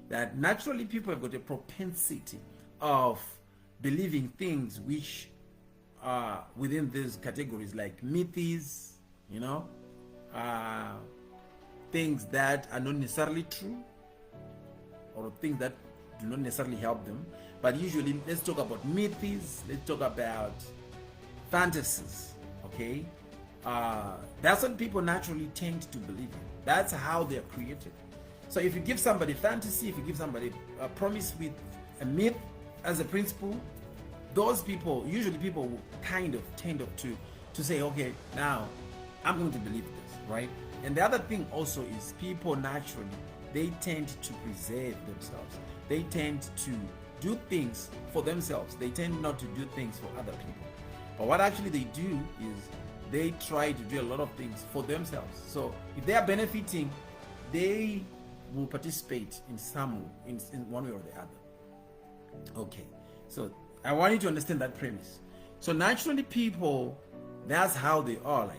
that naturally people have got a propensity of believing things which are within these categories, like myths, you know, things that are not necessarily true, or things that do not necessarily help them. But usually, let's talk about myths, let's talk about fantasies, okay? That's what people naturally tend to believe in. That's how they're created. So if you give somebody fantasy, if you give somebody a promise with a myth as a principle, those people, usually people will kind of tend to say, okay, now I'm going to believe this, right? And the other thing also is people naturally, they tend to preserve themselves. They tend to do things for themselves. They tend not to do things for other people. But what actually they do is they try to do a lot of things for themselves. So if they are benefiting, they will participate in one way or the other. Okay, so I want you to understand that premise. So naturally people, that's how they are like.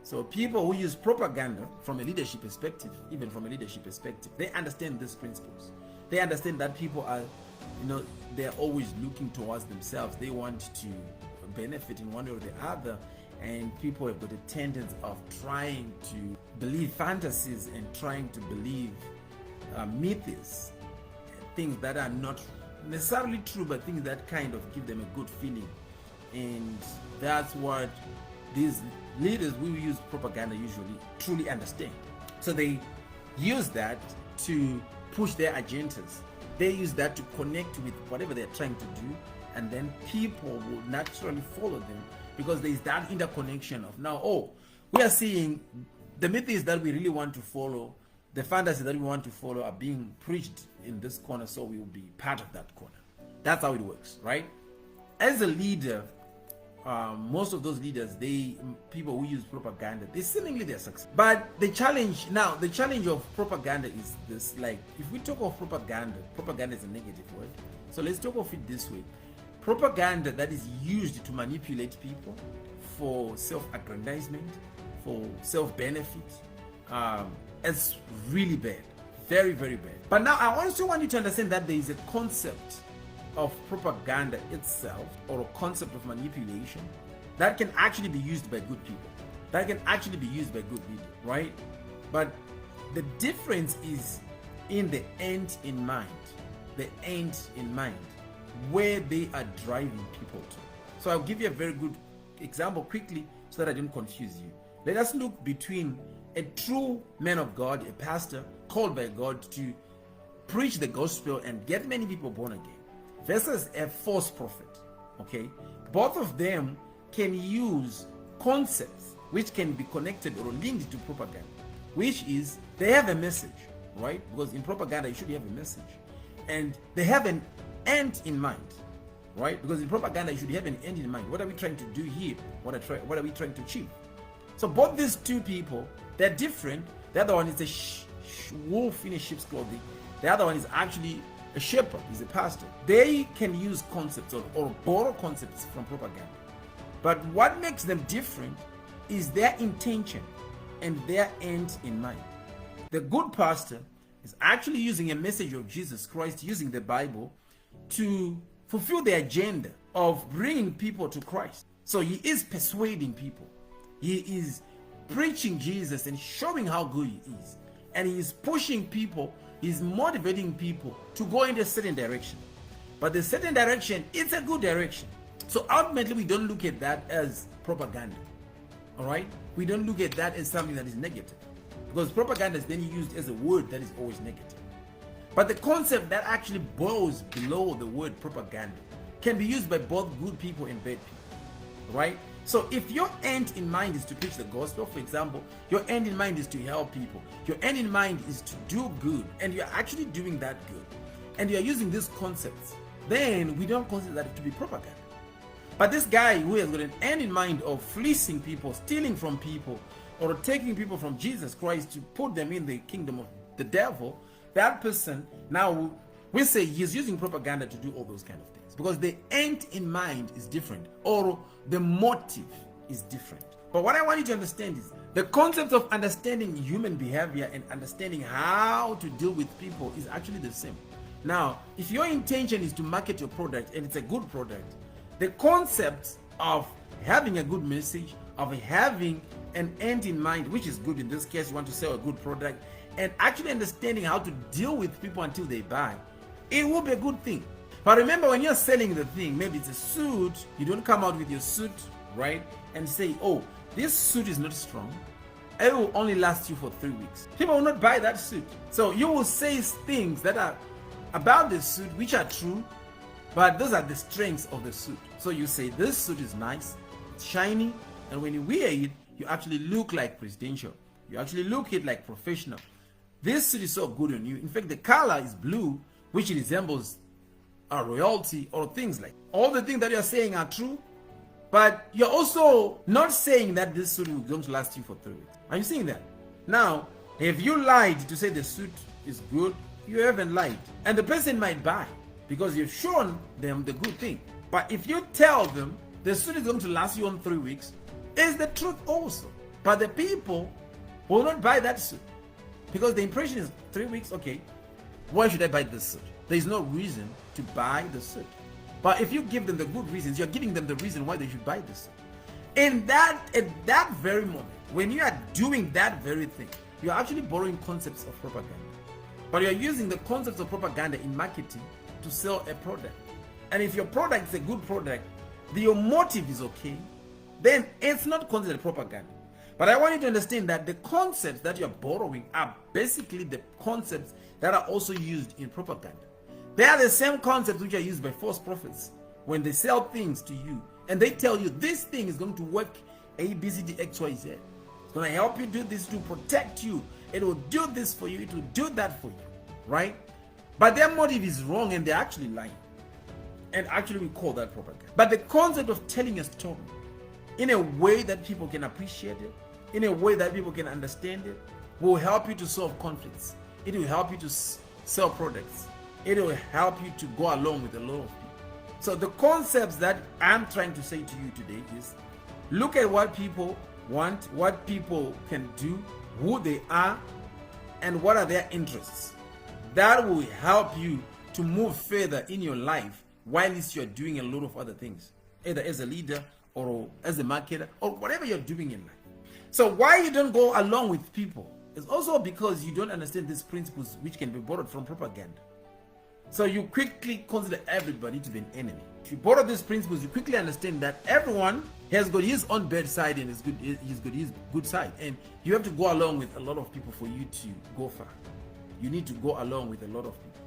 So people who use propaganda from a leadership perspective, even from a leadership perspective, they understand these principles. They understand that people are, you know, they're always looking towards themselves. They want to benefit in one way or the other. And people have got a tendency of trying to believe fantasies and trying to believe myths, things that are not necessarily true, but things that kind of give them a good feeling. And that's what these leaders who use propaganda usually truly understand. So they use that to push their agendas. They use that to connect with whatever they're trying to do, and then people will naturally follow them because there is that interconnection of now, oh, we are seeing the myths that we really want to follow, the fantasies that we want to follow are being preached in this corner, so we will be part of that corner. That's how it works, right? As a leader, most of those leaders, people who use propaganda, seemingly they're successful. But the challenge of propaganda is this: like, if we talk of propaganda is a negative word. So let's talk of it this way: propaganda that is used to manipulate people for self-aggrandizement, for self-benefit, is really bad, very, very bad. But now I also want you to understand that there is a concept of propaganda itself, or a concept of manipulation, that can actually be used by good people, that can actually be used by good leaders, right? But the difference is in the end in mind, where they are driving people to. So I'll give you a very good example quickly so that I don't confuse you. Let us look between a true man of God, a pastor called by God to preach the gospel and get many people born again, versus a false prophet. Okay, both of them can use concepts which can be connected or linked to propaganda, which is they have a message, right? Because in propaganda you should have a message, and they have an end in mind, right? Because in propaganda you should have an end in mind. What are we trying to do here? What are we trying to achieve? So both these two people, they're different. The other one is a wolf in a sheep's clothing. The other one is actually a shepherd, is a pastor. They can use concepts or borrow concepts from propaganda. But what makes them different is their intention and their end in mind. The good pastor is actually using a message of Jesus Christ, using the Bible, to fulfill the agenda of bringing people to Christ. So he is persuading people. He is preaching Jesus and showing how good he is. And he is pushing people, he's motivating people to go in a certain direction. But the certain direction, it's a good direction. So ultimately, we don't look at that as propaganda. All right? We don't look at that as something that is negative. Because propaganda is then used as a word that is always negative. But the concept that actually boils below the word propaganda can be used by both good people and bad people. Right? So if your end in mind is to preach the gospel, for example, your end in mind is to help people, your end in mind is to do good, and you're actually doing that good, and you're using these concepts, then we don't consider that to be propaganda. But this guy who has got an end in mind of fleecing people, stealing from people, or taking people from Jesus Christ to put them in the kingdom of the devil, that person, now we say he's using propaganda to do all those kind of things, because the end in mind is different, or the motive is different. But what I want you to understand is The concept of understanding human behavior and understanding how to deal with people is actually the same. Now, if your intention is to market your product and it's a good product, the concept of having a good message, of having an end in mind, which is good in this case, you want to sell a good product, and actually understanding how to deal with people until they buy, it will be a good thing. But remember, when you're selling the thing, maybe it's a suit, you don't come out with your suit, right, and say, oh, this suit is not strong, it will only last you for 3 weeks. People will not buy that suit. So you will say things that are about the suit, which are true, but those are the strengths of the suit. So you say, this suit is nice, it's shiny, and when you wear it, you actually look like presidential. You actually look it like professional. This suit is so good on you. In fact, the color is blue, which resembles a royalty or things like that. All the things that you're saying are true, but you're also not saying that this suit will going to last you for 3 weeks. Are you seeing that? Now, if you lied to say the suit is good, you haven't lied. And the person might buy because you've shown them the good thing. But if you tell them the suit is going to last you on 3 weeks, it's the truth also. But the people will not buy that suit because the impression is 3 weeks, okay, why should I buy this suit? There is no reason to buy the suit. But if you give them the good reasons, you're giving them the reason why they should buy this suit. At that very moment, when you are doing that very thing, you're actually borrowing concepts of propaganda. But you're using the concepts of propaganda in marketing to sell a product. And if your product is a good product, your motive is okay, then it's not considered propaganda. But I want you to understand that the concepts that you're borrowing are basically the concepts that are also used in propaganda. They are the same concepts which are used by false prophets when they sell things to you and they tell you this thing is going to work A, B, C, D, X, Y, Z. It's going to help you do this to protect you. It will do this for you. It will do that for you, right? But their motive is wrong and they're actually lying. And actually we call that propaganda. But the concept of telling a story in a way that people can appreciate it, in a way that people can understand it, will help you to solve conflicts. It will help you to sell products. It will help you to go along with a lot of people. So the concepts that I'm trying to say to you today is, look at what people want, what people can do, who they are, and what are their interests. That will help you to move further in your life while you're doing a lot of other things, either as a leader or as a marketer or whatever you're doing in life. So why you don't go along with people is also because you don't understand these principles which can be borrowed from propaganda. So you quickly consider everybody to be an enemy. If you borrow these principles, you quickly understand that everyone has got his own bad side and he's got his good side. And you have to go along with a lot of people for you to go far. You need to go along with a lot of people.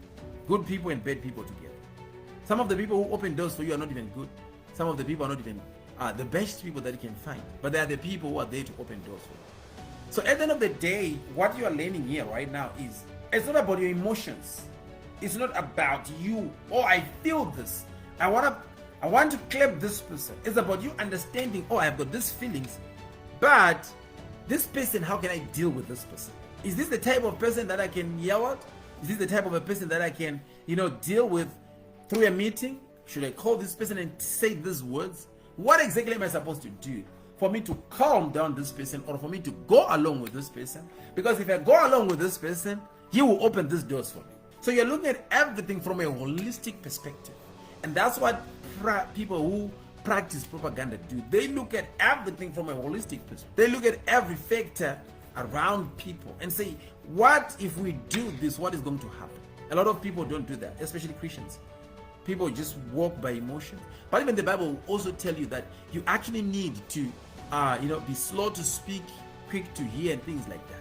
Good people and bad people together. Some of the people who open doors for you are not even good. Some of the people are not even the best people that you can find. But they are the people who are there to open doors for you. So at the end of the day, what you are learning here right now is, it's not about your emotions. It's not about you. Oh, I feel this. I want to clap this person. It's about you understanding, oh, I've got these feelings, but this person, how can I deal with this person? Is this the type of person that I can yell at? Is this the type of a person that I can, deal with through a meeting? Should I call this person and say these words? What exactly am I supposed to do for me to calm down this person or for me to go along with this person? Because if I go along with this person, he will open these doors for me. So you're looking at everything from a holistic perspective. And that's what people who practice propaganda do. They look at everything from a holistic perspective. They look at every factor around people and say, what if we do this, what is going to happen? A lot of people don't do that, especially Christians. People just walk by emotion. But even the Bible will also tell you that you actually need to be slow to speak, quick to hear, and things like that.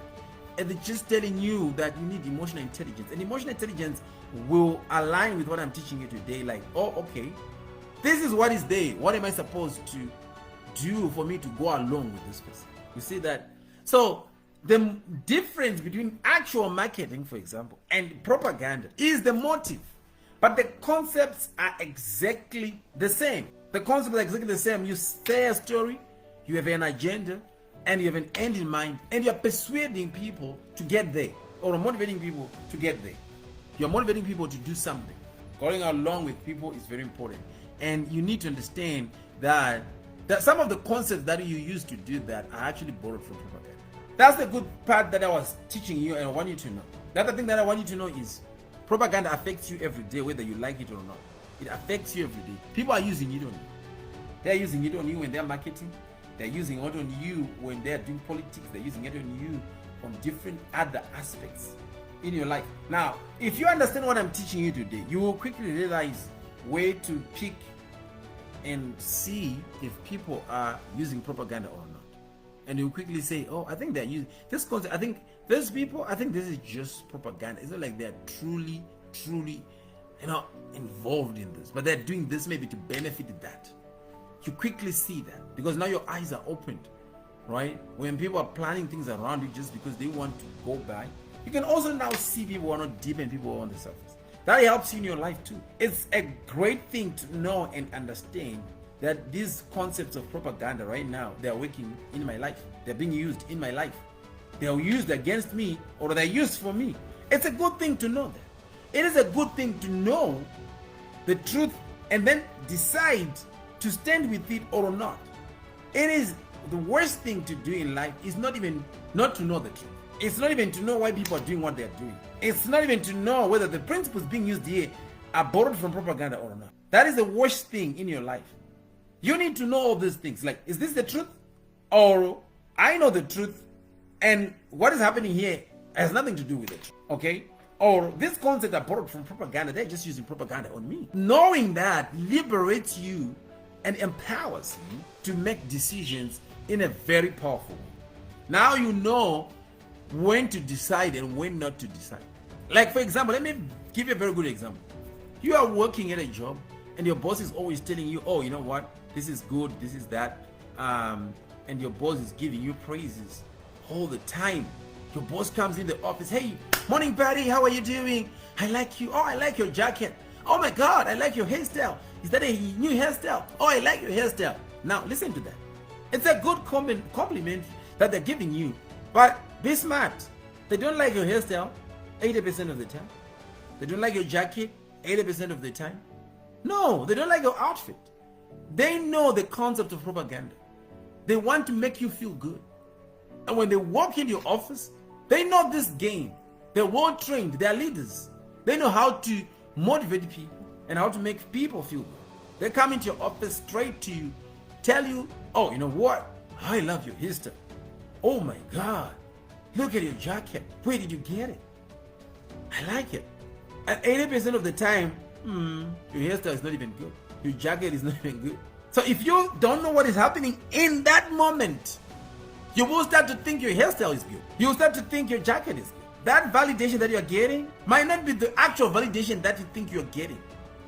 And they're just telling you that you need emotional intelligence. And emotional intelligence will align with what I'm teaching you today. Like, oh, okay, this is what is there. What am I supposed to do for me to go along with this person? You see that? So the difference between actual marketing, for example, and propaganda is the motive. But the concepts are exactly the same. The concepts are exactly the same. You say a story, you have an agenda, and you have an end in mind, and you're persuading people to get there, or motivating people to get there. You're motivating people to do something. Going along with people is very important. And you need to understand that some of the concepts that you use to do that are actually borrowed from propaganda. That's the good part that I was teaching you and I want you to know. The other thing that I want you to know is propaganda affects you every day, whether you like it or not. It affects you every day. People are using it on you. They're using it on you when they're marketing. They're using it on you when they're doing politics. They're using it on you on different other aspects in your life. Now, if you understand what I'm teaching you today, you will quickly realize where to pick and see if people are using propaganda or not. And you quickly say, oh, I think they're using this concept. I think those people, I think this is just propaganda. It's not like they're truly, involved in this, but they're doing this maybe to benefit that. You quickly see that because now your eyes are opened, right? When people are planning things around you just because they want to go by, you can also now see people who are not deep and people who are on the surface. That helps you in your life too. It's a great thing to know and understand that these concepts of propaganda right now, they're working in my life. They're being used in my life. They're used against me or they're used for me. It's a good thing to know that. It is a good thing to know the truth and then decide to stand with it or not. It is the worst thing to do in life is not even not to know the truth. It's not even to know why people are doing what they're doing. It's not even to know whether the principles being used here are borrowed from propaganda or not. That is the worst thing in your life. You need to know all these things. Like, is this the truth? Or I know the truth and what is happening here has nothing to do with it. Okay? Or this concept are borrowed from propaganda. They're just using propaganda on me. Knowing that liberates you and empowers you to make decisions in a very powerful way. Now you know when to decide and when not to decide. Like, for example, let me give you a very good example. You are working at a job and your boss is always telling you, oh, you know what, this is good, this is that, and your boss is giving you praises all the time. Your boss comes in the office, hey, morning buddy, how are you doing? I like you. Oh, I like your jacket. Oh my God, I like your hairstyle. Is that a new hairstyle? Oh, I like your hairstyle. Now listen to that. It's a good compliment that they're giving you, but be smart. They don't like your hairstyle 80% of the time. They don't like your jacket 80% of the time. No, they don't like your outfit. They know the concept of propaganda. They want to make you feel good. And when they walk into your office, they know this game. They're well trained. They're leaders. They know how to motivate people and how to make people feel good. They come into your office straight to you, tell you, oh, you know what? I love your hairstyle. Oh my God. Look at your jacket. Where did you get it? I like it. And 80% of the time, your hairstyle is not even good. Your jacket is not even good. So if you don't know what is happening in that moment, you will start to think your hairstyle is good. You will start to think your jacket is good. That validation that you're getting might not be the actual validation that you think you're getting.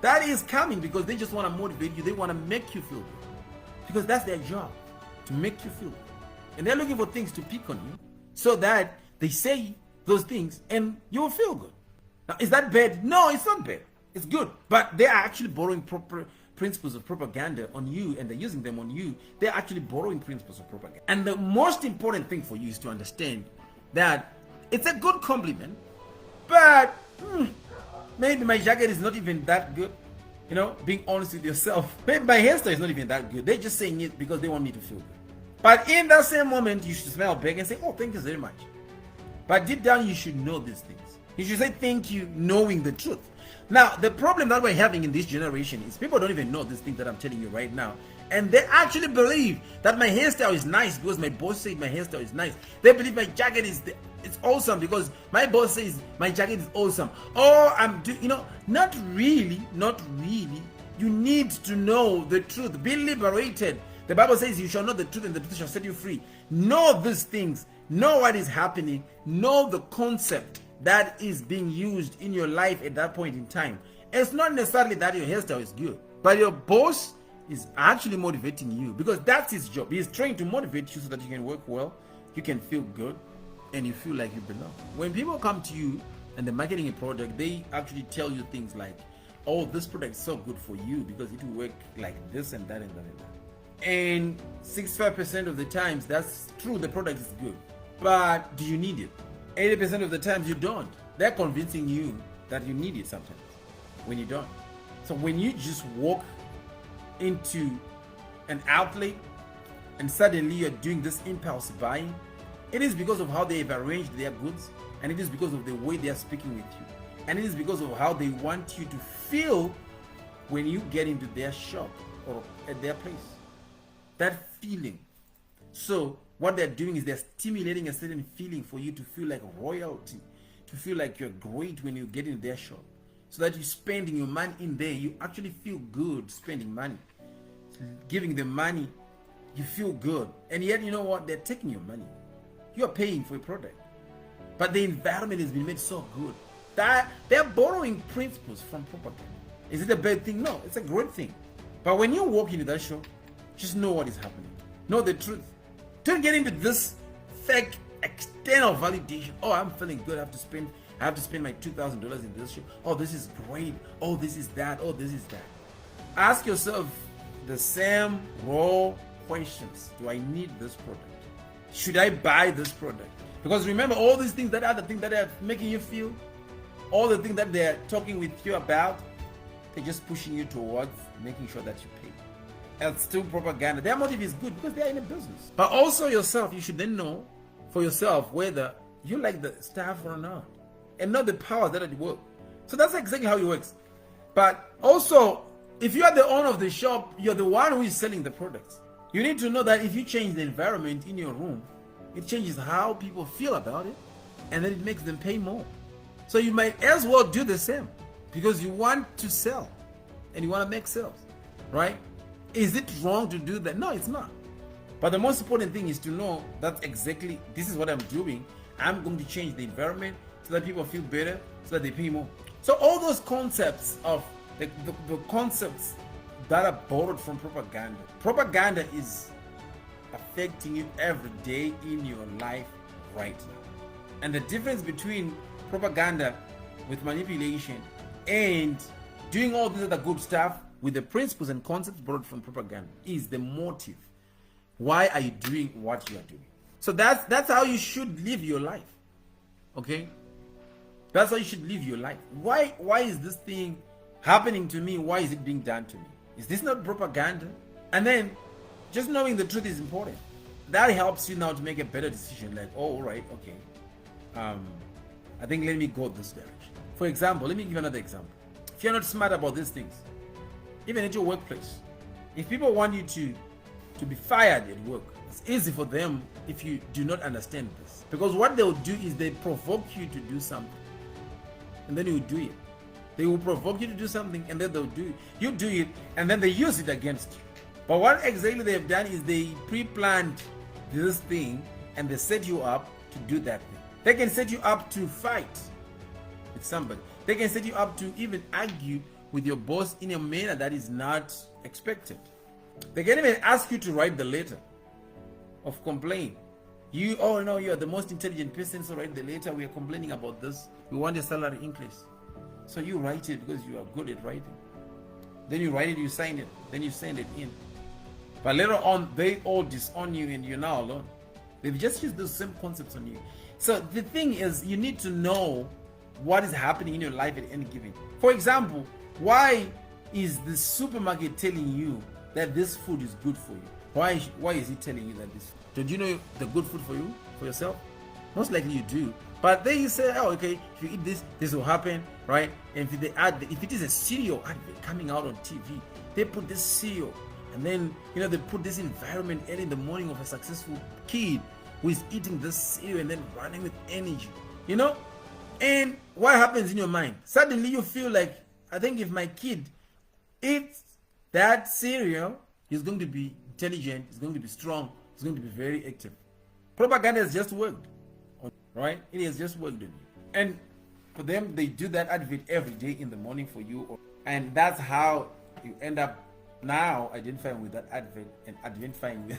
That is coming because they just want to motivate you. They want to make you feel good. Because that's their job, to make you feel good. And they're looking for things to pick on you so that they say those things and you will feel good. Now, is that bad? No, it's not bad. It's good. But they are actually borrowing proper principles of propaganda on you and they're using them on you. They're actually borrowing principles of propaganda. And the most important thing for you is to understand that it's a good compliment, but maybe my jacket is not even that good. You know, being honest with yourself. Maybe my hairstyle is not even that good. They're just saying it because they want me to feel good. But in that same moment, you should smile back and say, oh, thank you very much. But deep down, you should know these things. You should say thank you knowing the truth. Now, the problem that we're having in this generation is people don't even know these things that I'm telling you right now. And they actually believe that my hairstyle is nice because my boss said my hairstyle is nice. They believe my jacket is it's awesome because my boss says my jacket is awesome. Oh, not really. You need to know the truth. Be liberated. The Bible says you shall know the truth and the truth shall set you free. Know these things. Know what is happening. Know the concept that is being used in your life at that point in time. It's not necessarily that your hairstyle is good, but your boss is actually motivating you because that's his job. He's trying to motivate you so that you can work well, you can feel good, and you feel like you belong. When people come to you and they're marketing a product, they actually tell you things like, oh, this product is so good for you because it will work like this and that and that and that. And 65% of the times, that's true, the product is good. But do you need it? 80% of the times you don't. They're convincing you that you need it sometimes when you don't. So when you just walk into an outlet and suddenly you're doing this impulse buying, It is because of how they have arranged their goods, and it is because of the way they are speaking with you, and it is because of how they want you to feel when you get into their shop or at their place. That feeling. So what they're doing is they're stimulating a certain feeling for you to feel like royalty, to feel like you're great when you get in their shop, so that you're spending your money in there. You actually feel good spending money, giving them money. You feel good, and yet you know what? They're taking your money. You are paying for a product, but the environment has been made so good that they're borrowing principles from propaganda. Is it a bad thing? No, it's a great thing. But when you walk into that shop, just know what is happening. Know the truth. Don't get into this fake external validation. Oh, I'm feeling good. I have to spend my $2,000 in this shop. Oh, this is great. Oh, this is that. Oh, this is that. Ask yourself the same raw questions. Do I need this product? Should I buy this product? Because remember, all these things that are the things that are making you feel, all the things that they're talking with you about, they're just pushing you towards making sure that you pay. It's still propaganda. Their motive is good because they're in a business. But also yourself, you should then know for yourself whether you like the staff or not, and not the powers that are at work. So that's exactly how it works. But also, if you are the owner of the shop, you're the one who is selling the products. You need to know that if you change the environment in your room, it changes how people feel about it, and then it makes them pay more. So you might as well do the same, because you want to sell and you want to make sales, right? Is it wrong to do that? No, it's not. But the most important thing is to know that exactly this is what I'm doing. I'm going to change the environment so that people feel better, so that they pay more. So all those concepts of the concepts that are borrowed from propaganda. Propaganda is affecting you every day in your life right now. And the difference between propaganda with manipulation and doing all this other good stuff with the principles and concepts borrowed from propaganda is the motive. Why are you doing what you are doing? So that's how you should live your life. Okay? That's how you should live your life. Why is this thing happening to me? Why is it being done to me? Is this not propaganda? And then just knowing the truth is important. That helps you now to make a better decision. Like, oh, all right, okay. I think let me go this direction. For example, let me give another example. If you're not smart about these things, even at your workplace, if people want you to be fired at work, it's easy for them if you do not understand this. Because what they'll do is they provoke you to do something, and then you do it. They will provoke you to do something, and then they'll do it. You do it, and then they use it against you. But what exactly they've done is they pre-planned this thing, and they set you up to do that thing. They can set you up to fight with somebody. They can set you up to even argue with your boss in a manner that is not expected. They can even ask you to write the letter of complaint. You, oh no, you are the most intelligent person, so write the letter. We are complaining about this. We want a salary increase. So you write it because you are good at writing. Then you write it, you sign it, then you send it in. But later on, they all disown you and you're now alone. They've just used those same concepts on you. So the thing is, you need to know what is happening in your life at any given. For example, why is the supermarket telling you that this food is good for you? Why is it telling you that this? Don't you know the good food for you, for yourself? Most likely you do. But then you say, oh, okay, if you eat this, this will happen, right? And if it is a cereal advert coming out on TV, they put this cereal, and then they put this environment early in the morning of a successful kid who is eating this cereal and then running with energy, And what happens in your mind? Suddenly you feel like, I think if my kid eats that cereal, he's going to be intelligent, he's going to be strong, he's going to be very active. Propaganda has just worked, right? It has just worked on you. And for them, they do that advert every day in the morning for you. And that's how you end up now identifying with that advert and identifying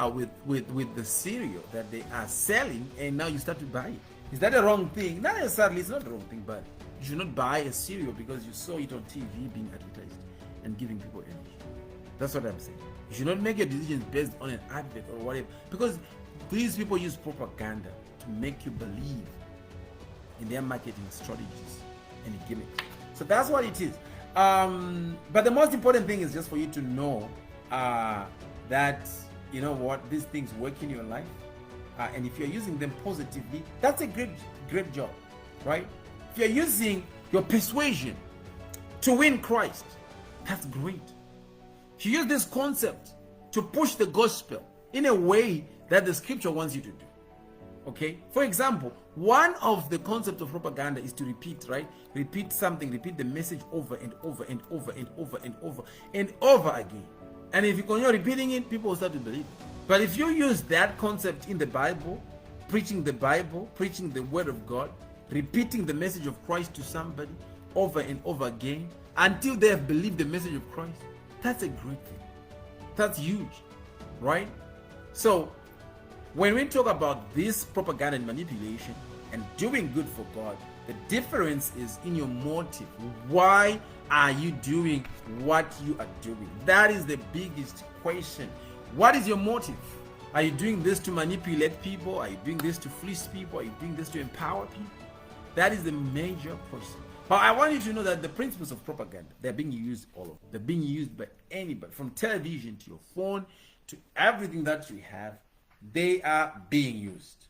with the cereal that they are selling, and now you start to buy it. Is that a wrong thing? Not necessarily, it's not a wrong thing, but you should not buy a cereal because you saw it on TV being advertised and giving people energy. That's what I'm saying. You should not make your decisions based on an advert or whatever, because these people use propaganda to make you believe in their marketing strategies and gimmicks. So that's what it is. But the most important thing is just for you to know that these things work in your life, and if you're using them positively, that's a great job, right? If you're using your persuasion to win Christ, that's great. If you use this concept to push the gospel in a way that the scripture wants you to do, okay? For example, one of the concepts of propaganda is to repeat, right? Repeat something, repeat the message over and over and over and over and over and over again. And if you continue repeating it, people will start to believe it. But if you use that concept in the Bible, preaching the word of God, repeating the message of Christ to somebody over and over again until they have believed the message of Christ, that's a great thing. That's huge, right? So when we talk about this propaganda and manipulation and doing good for God, the difference is in your motive. Why are you doing what you are doing? That is the biggest question. What is your motive? Are you doing this to manipulate people? Are you doing this to fleece people? Are you doing this to empower people? That is the major question. But I want you to know that the principles of propaganda, they're being used all over. They're being used by anybody, from television to your phone to everything that you have. They are being used.